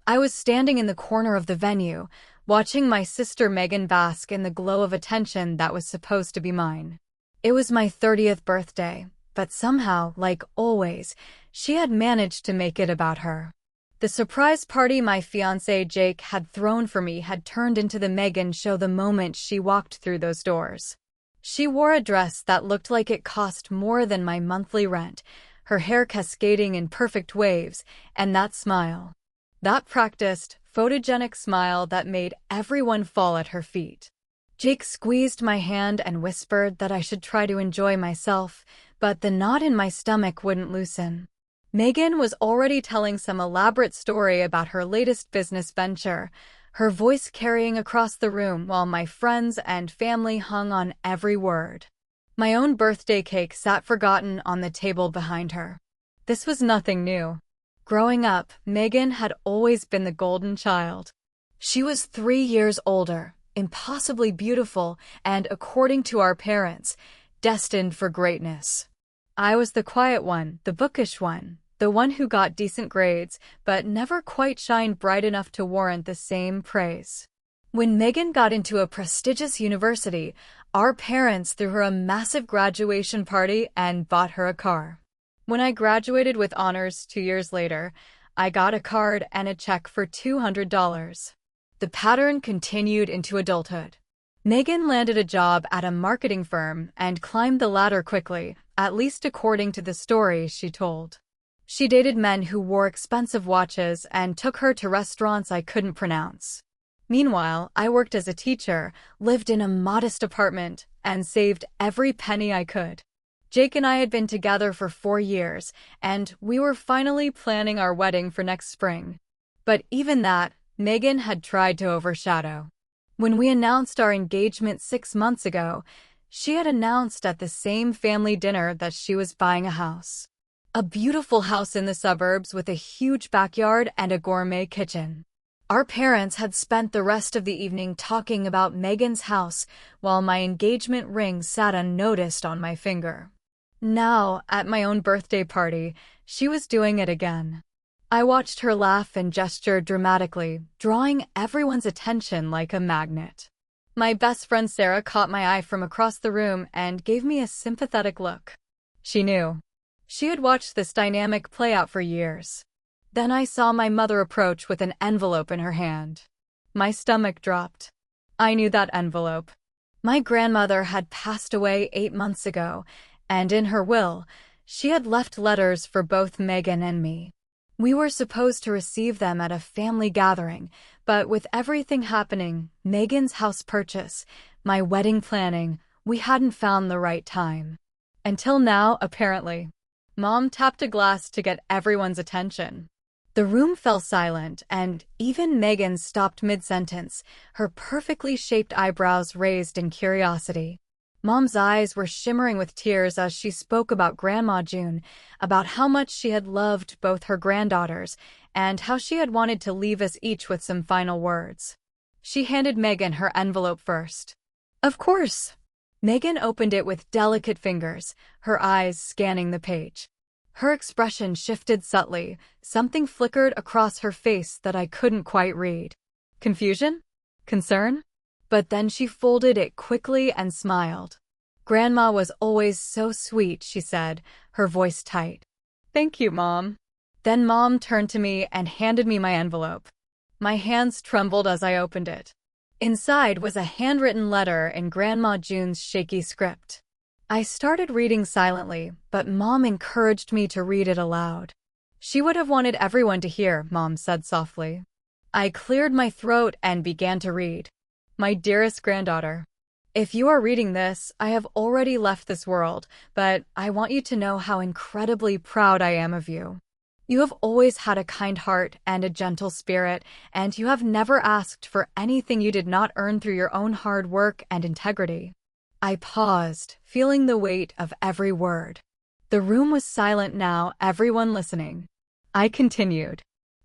I was standing in the corner of the venue, watching my sister Megan bask in the glow of attention that was supposed to be mine. It was my 30th birthday, but somehow, like always, she had managed to make it about her. The surprise party my fiancé Jake had thrown for me had turned into the Megan show the moment she walked through those doors. She wore a dress that looked like it cost more than my monthly rent, her hair cascading in perfect waves, and that smile. That practiced, photogenic smile that made everyone fall at her feet. Jake squeezed my hand and whispered that I should try to enjoy myself, but the knot in my stomach wouldn't loosen. Megan was already telling some elaborate story about her latest business venture, her voice carrying across the room while my friends and family hung on every word. My own birthday cake sat forgotten on the table behind her. This was nothing new. Growing up, Megan had always been the golden child. She was 3 years older, impossibly beautiful, and, according to our parents, destined for greatness. I was the quiet one, the bookish one, the one who got decent grades, but never quite shined bright enough to warrant the same praise. When Megan got into a prestigious university, our parents threw her a massive graduation party and bought her a car. When I graduated with honors 2 years later, I got a card and a check for $200. The pattern continued into adulthood. Megan landed a job at a marketing firm and climbed the ladder quickly, at least according to the story she told. She dated men who wore expensive watches and took her to restaurants I couldn't pronounce. Meanwhile, I worked as a teacher, lived in a modest apartment, and saved every penny I could. Jake and I had been together for 4 years, and we were finally planning our wedding for next spring. But even that, Megan had tried to overshadow. When we announced our engagement 6 months ago, she had announced at the same family dinner that she was buying a house. A beautiful house in the suburbs with a huge backyard and a gourmet kitchen. Our parents had spent the rest of the evening talking about Megan's house while my engagement ring sat unnoticed on my finger. Now, at my own birthday party, she was doing it again. I watched her laugh and gesture dramatically, drawing everyone's attention like a magnet. My best friend Sarah caught my eye from across the room and gave me a sympathetic look. She knew. She had watched this dynamic play out for years. Then I saw my mother approach with an envelope in her hand. My stomach dropped. I knew that envelope. My grandmother had passed away 8 months ago, and in her will, she had left letters for both Megan and me. We were supposed to receive them at a family gathering, but with everything happening, Megan's house purchase, my wedding planning, we hadn't found the right time. Until now, apparently. Mom tapped a glass to get everyone's attention. The room fell silent, and even Megan stopped mid-sentence, her perfectly shaped eyebrows raised in curiosity. Mom's eyes were shimmering with tears as she spoke about Grandma June, about how much she had loved both her granddaughters, and how she had wanted to leave us each with some final words. She handed Megan her envelope first. Of course. Megan opened it with delicate fingers, her eyes scanning the page. Her expression shifted subtly, something flickered across her face that I couldn't quite read. Confusion? Concern? But then she folded it quickly and smiled. Grandma was always so sweet, she said, her voice tight. Thank you, Mom. Then Mom turned to me and handed me my envelope. My hands trembled as I opened it. Inside was a handwritten letter in Grandma June's shaky script. I started reading silently, but Mom encouraged me to read it aloud. She would have wanted everyone to hear, Mom said softly. I cleared my throat and began to read. My dearest granddaughter, if you are reading this, I have already left this world, but I want you to know how incredibly proud I am of you. You have always had a kind heart and a gentle spirit, and you have never asked for anything you did not earn through your own hard work and integrity. I paused, feeling the weight of every word. The room was silent now, everyone listening. I continued.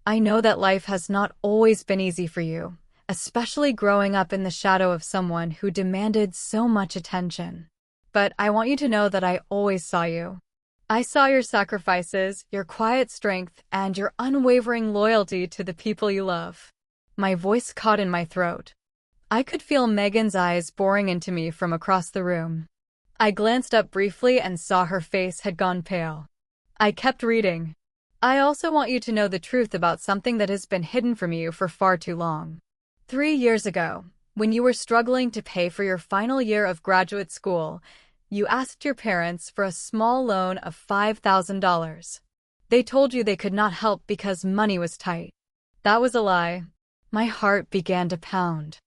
I know that life has not always been easy for you, especially growing up in the shadow of someone who demanded so much attention. But I want you to know that I always saw you. I saw your sacrifices, your quiet strength, and your unwavering loyalty to the people you love. My voice caught in my throat. I could feel Megan's eyes boring into me from across the room. I glanced up briefly and saw her face had gone pale. I kept reading. I also want you to know the truth about something that has been hidden from you for far too long. 3 years ago, when you were struggling to pay for your final year of graduate school, you asked your parents for a small loan of $5,000. They told you they could not help because money was tight. That was a lie. My heart began to pound.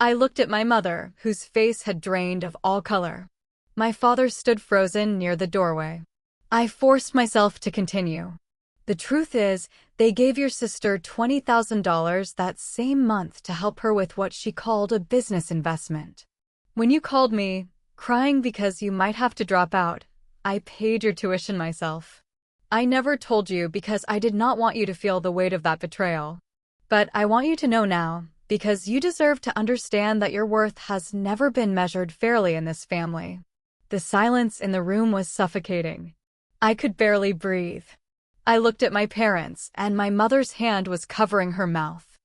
I looked at my mother, whose face had drained of all color. My father stood frozen near the doorway. I forced myself to continue. The truth is, they gave your sister $20,000 that same month to help her with what she called a business investment. When you called me, crying because you might have to drop out, I paid your tuition myself. I never told you because I did not want you to feel the weight of that betrayal. But I want you to know now, because you deserve to understand that your worth has never been measured fairly in this family. The silence in the room was suffocating. I could barely breathe. I looked at my parents, and my mother's hand was covering her mouth.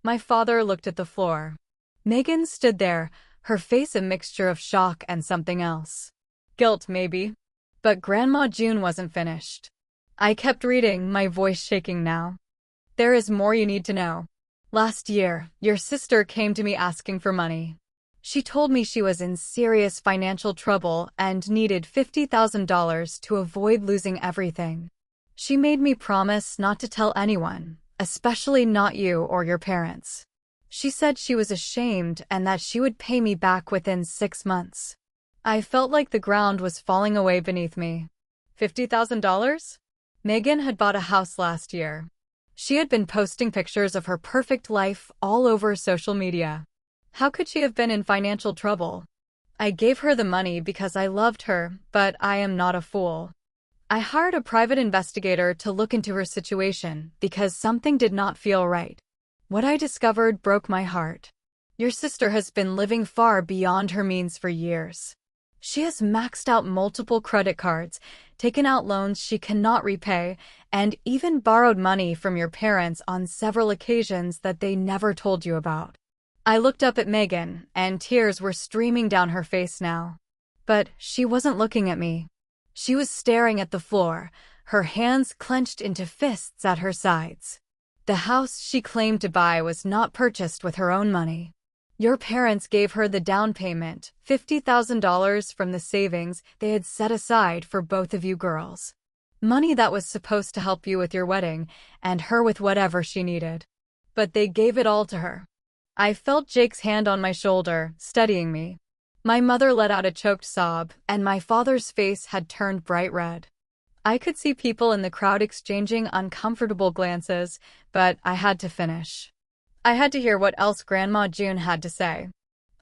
My father looked at the floor. Megan stood there, her face a mixture of shock and something else. Guilt, maybe. But Grandma June wasn't finished. I kept reading, my voice shaking now. There is more you need to know. Last year, your sister came to me asking for money. She told me she was in serious financial trouble and needed $50,000 to avoid losing everything. She made me promise not to tell anyone, especially not you or your parents. She said she was ashamed and that she would pay me back within 6 months. I felt like the ground was falling away beneath me. $50,000? Megan had bought a house last year. She had been posting pictures of her perfect life all over social media. How could she have been in financial trouble? I gave her the money because I loved her, but I am not a fool. I hired a private investigator to look into her situation because something did not feel right. What I discovered broke my heart. Your sister has been living far beyond her means for years. She has maxed out multiple credit cards, taken out loans she cannot repay, and even borrowed money from your parents on several occasions that they never told you about. I looked up at Megan, and tears were streaming down her face now. But she wasn't looking at me. She was staring at the floor, her hands clenched into fists at her sides. The house she claimed to buy was not purchased with her own money. Your parents gave her the down payment, $50,000 from the savings they had set aside for both of you girls. Money that was supposed to help you with your wedding and her with whatever she needed. But they gave it all to her. I felt Jake's hand on my shoulder, steadying me. My mother let out a choked sob, and my father's face had turned bright red. I could see people in the crowd exchanging uncomfortable glances, but I had to finish. I had to hear what else Grandma June had to say.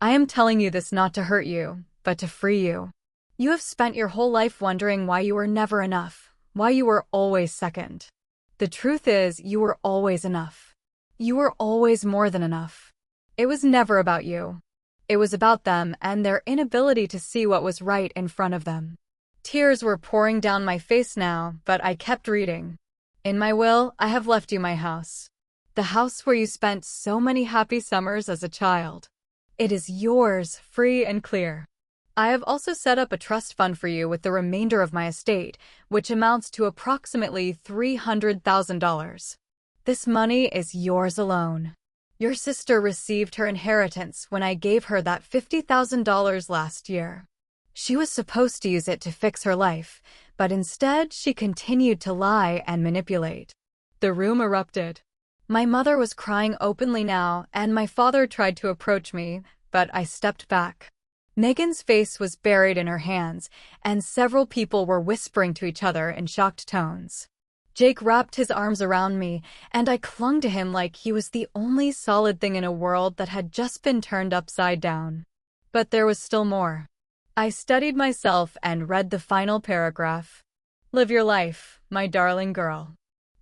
I am telling you this not to hurt you, but to free you. You have spent your whole life wondering why you were never enough, why you were always second. The truth is, you were always enough. You were always more than enough. It was never about you. It was about them and their inability to see what was right in front of them. Tears were pouring down my face now, but I kept reading. In my will, I have left you my house. The house where you spent so many happy summers as a child. It is yours, free and clear. I have also set up a trust fund for you with the remainder of my estate, which amounts to approximately $300,000. This money is yours alone. Your sister received her inheritance when I gave her that $50,000 last year. She was supposed to use it to fix her life, but instead she continued to lie and manipulate. The room erupted. My mother was crying openly now, and my father tried to approach me, but I stepped back. Megan's face was buried in her hands, and several people were whispering to each other in shocked tones. Jake wrapped his arms around me, and I clung to him like he was the only solid thing in a world that had just been turned upside down. But there was still more. I steadied myself and read the final paragraph. Live your life, my darling girl.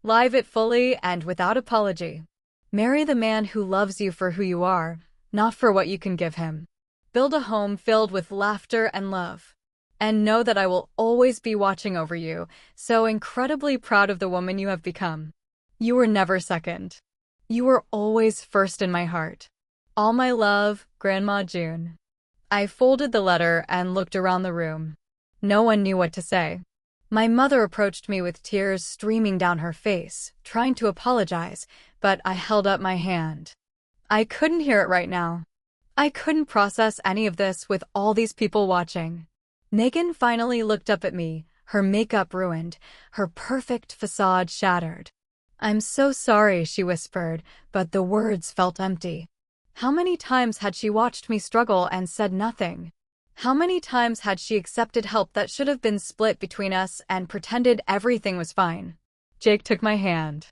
Live it fully and without apology. Marry the man who loves you for who you are, not for what you can give him. Build a home filled with laughter and love. And know that I will always be watching over you, so incredibly proud of the woman you have become. You were never second. You were always first in my heart. All my love, Grandma June. I folded the letter and looked around the room. No one knew what to say. My mother approached me with tears streaming down her face, trying to apologize, but I held up my hand. I couldn't hear it right now. I couldn't process any of this with all these people watching. Megan finally looked up at me, her makeup ruined, her perfect facade shattered. "I'm so sorry," she whispered, but the words felt empty. How many times had she watched me struggle and said nothing? How many times had she accepted help that should have been split between us and pretended everything was fine? Jake took my hand.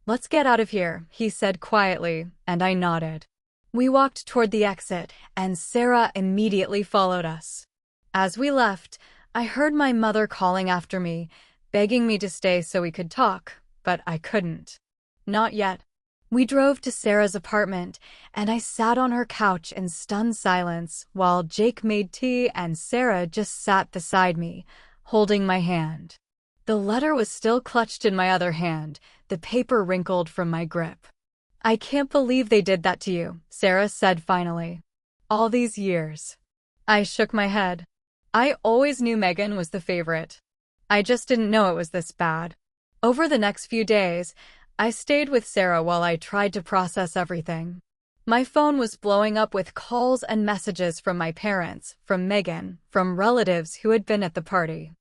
"Let's get out of here," he said quietly, and I nodded. We walked toward the exit, and Sarah immediately followed us. As we left, I heard my mother calling after me, begging me to stay so we could talk, but I couldn't. Not yet. We drove to Sarah's apartment, and I sat on her couch in stunned silence while Jake made tea and Sarah just sat beside me, holding my hand. The letter was still clutched in my other hand, the paper wrinkled from my grip. "I can't believe they did that to you," Sarah said finally. "All these years." I shook my head. I always knew Megan was the favorite. I just didn't know it was this bad. Over the next few days, I stayed with Sarah while I tried to process everything. My phone was blowing up with calls and messages from my parents, from Megan, from relatives who had been at the party.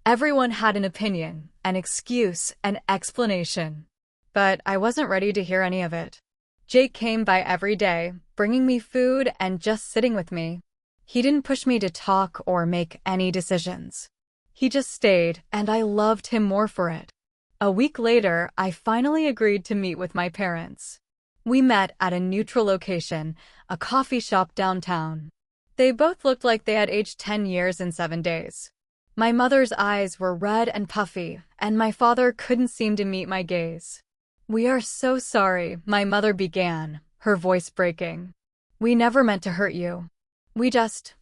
Everyone had an opinion, an excuse, an explanation. But I wasn't ready to hear any of it. Jake came by every day, bringing me food and just sitting with me. He didn't push me to talk or make any decisions. He just stayed, and I loved him more for it. A week later, I finally agreed to meet with my parents. We met at a neutral location, a coffee shop downtown. They both looked like they had aged 10 years in 7 days. My mother's eyes were red and puffy, and my father couldn't seem to meet my gaze. "We are so sorry," my mother began, her voice breaking. "We never meant to hurt you.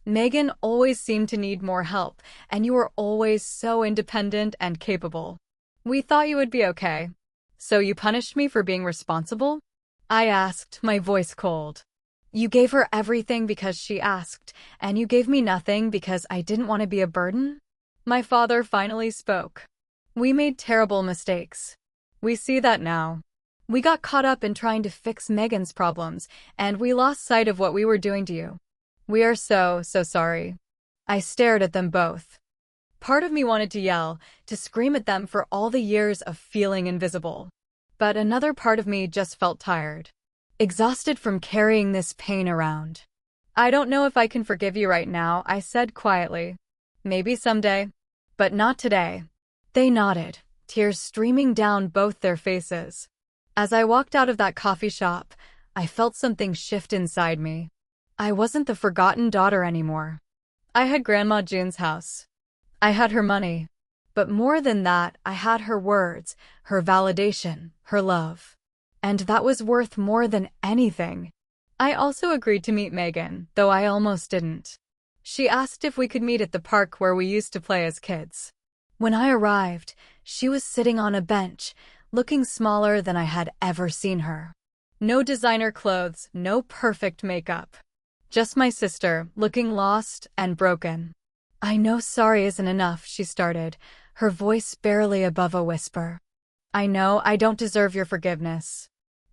Megan always seemed to need more help, and you were always so independent and capable. We thought you would be okay. So you punished me for being responsible?" I asked, my voice cold. "You gave her everything because she asked, and you gave me nothing because I didn't want to be a burden?" My father finally spoke. "We made terrible mistakes. We see that now. We got caught up in trying to fix Megan's problems, and we lost sight of what we were doing to you. We are so sorry." I stared at them both. Part of me wanted to yell, to scream at them for all the years of feeling invisible. But another part of me just felt tired, exhausted from carrying this pain around. "I don't know if I can forgive you right now," I said quietly. "Maybe someday, but not today." They nodded, tears streaming down both their faces. As I walked out of that coffee shop, I felt something shift inside me. I wasn't the forgotten daughter anymore. I had Grandma June's house. I had her money. But more than that, I had her words, her validation, her love. And that was worth more than anything. I also agreed to meet Megan, though I almost didn't. She asked if we could meet at the park where we used to play as kids. When I arrived, she was sitting on a bench, looking smaller than I had ever seen her. No designer clothes, no perfect makeup. Just my sister, looking lost and broken. "I know sorry isn't enough," she started, her voice barely above a whisper. "I know I don't deserve your forgiveness.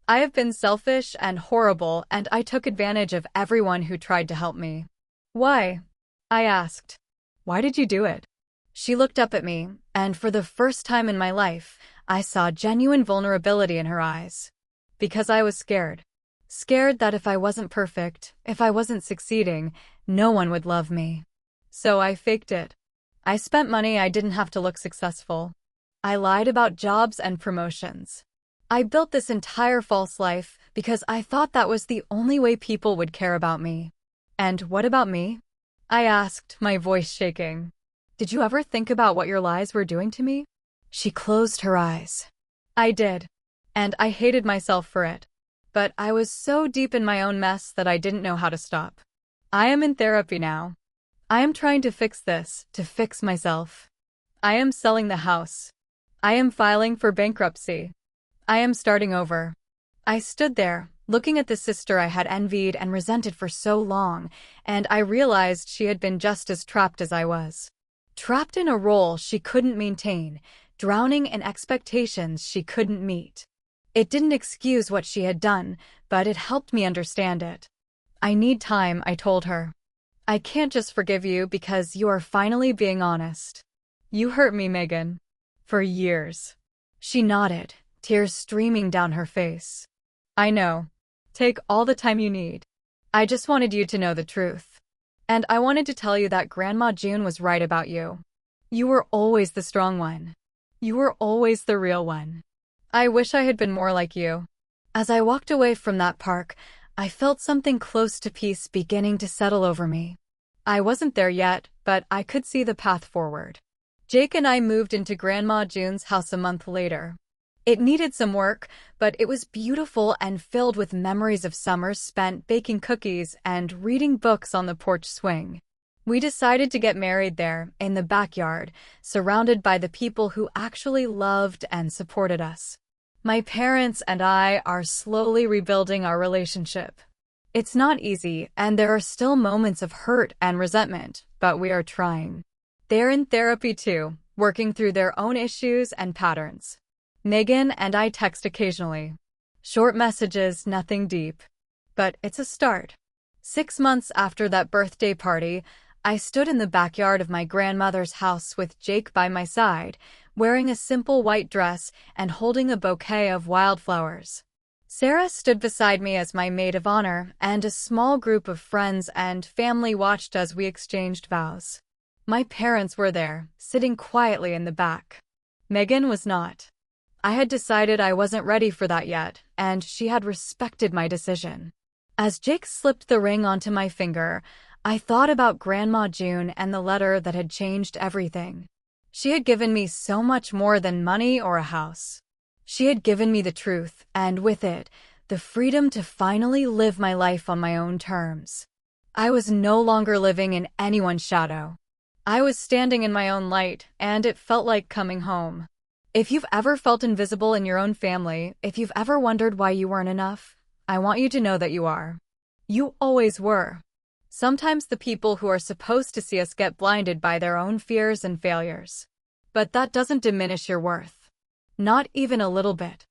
I have been selfish and horrible, and I took advantage of everyone who tried to help me." "Why?" I asked. "Why did you do it?" She looked up at me, and for the first time in my life, I saw genuine vulnerability in her eyes. "Because I was scared. Scared that if I wasn't perfect, if I wasn't succeeding, no one would love me. So I faked it. I spent money I didn't have to look successful. I lied about jobs and promotions. I built this entire false life because I thought that was the only way people would care about me." "And what about me?" I asked, my voice shaking. "Did you ever think about what your lies were doing to me?" She closed her eyes. "I did. And I hated myself for it. But I was so deep in my own mess that I didn't know how to stop. I am in therapy now. I am trying to fix this, to fix myself. I am selling the house. I am filing for bankruptcy. I am starting over. I stood there, looking at the sister I had envied and resented for so long, and I realized she had been just as trapped as I was. Trapped in a role she couldn't maintain, drowning in expectations she couldn't meet. It didn't excuse what she had done, but it helped me understand it. I need time, I told her. I can't just forgive you because you are finally being honest. You hurt me, Megan. For years. She nodded, tears streaming down her face. I know. Take all the time you need. I just wanted you to know the truth. And I wanted to tell you that Grandma June was right about you. You were always the strong one. You were always the real one. I wish I had been more like you. As I walked away from that park, I felt something close to peace beginning to settle over me. I wasn't there yet, but I could see the path forward. Jake and I moved into Grandma June's house a month later. It needed some work, but it was beautiful and filled with memories of summers spent baking cookies and reading books on the porch swing. We decided to get married there, in the backyard, surrounded by the people who actually loved and supported us. My parents and I are slowly rebuilding our relationship. It's not easy, and there are still moments of hurt and resentment, but we are trying. They're in therapy too, working through their own issues and patterns. Megan and I text occasionally. Short messages, nothing deep. But it's a start. 6 months after that birthday party, I stood in the backyard of my grandmother's house with Jake by my side, wearing a simple white dress and holding a bouquet of wildflowers. Sarah stood beside me as my maid of honor, and a small group of friends and family watched as we exchanged vows. My parents were there, sitting quietly in the back. Megan was not. I had decided I wasn't ready for that yet, and she had respected my decision. As Jake slipped the ring onto my finger, I thought about Grandma June and the letter that had changed everything. She had given me so much more than money or a house. She had given me the truth, and with it, the freedom to finally live my life on my own terms. I was no longer living in anyone's shadow. I was standing in my own light, and it felt like coming home. If you've ever felt invisible in your own family, if you've ever wondered why you weren't enough, I want you to know that you are. You always were. Sometimes the people who are supposed to see us get blinded by their own fears and failures. But that doesn't diminish your worth. Not even a little bit.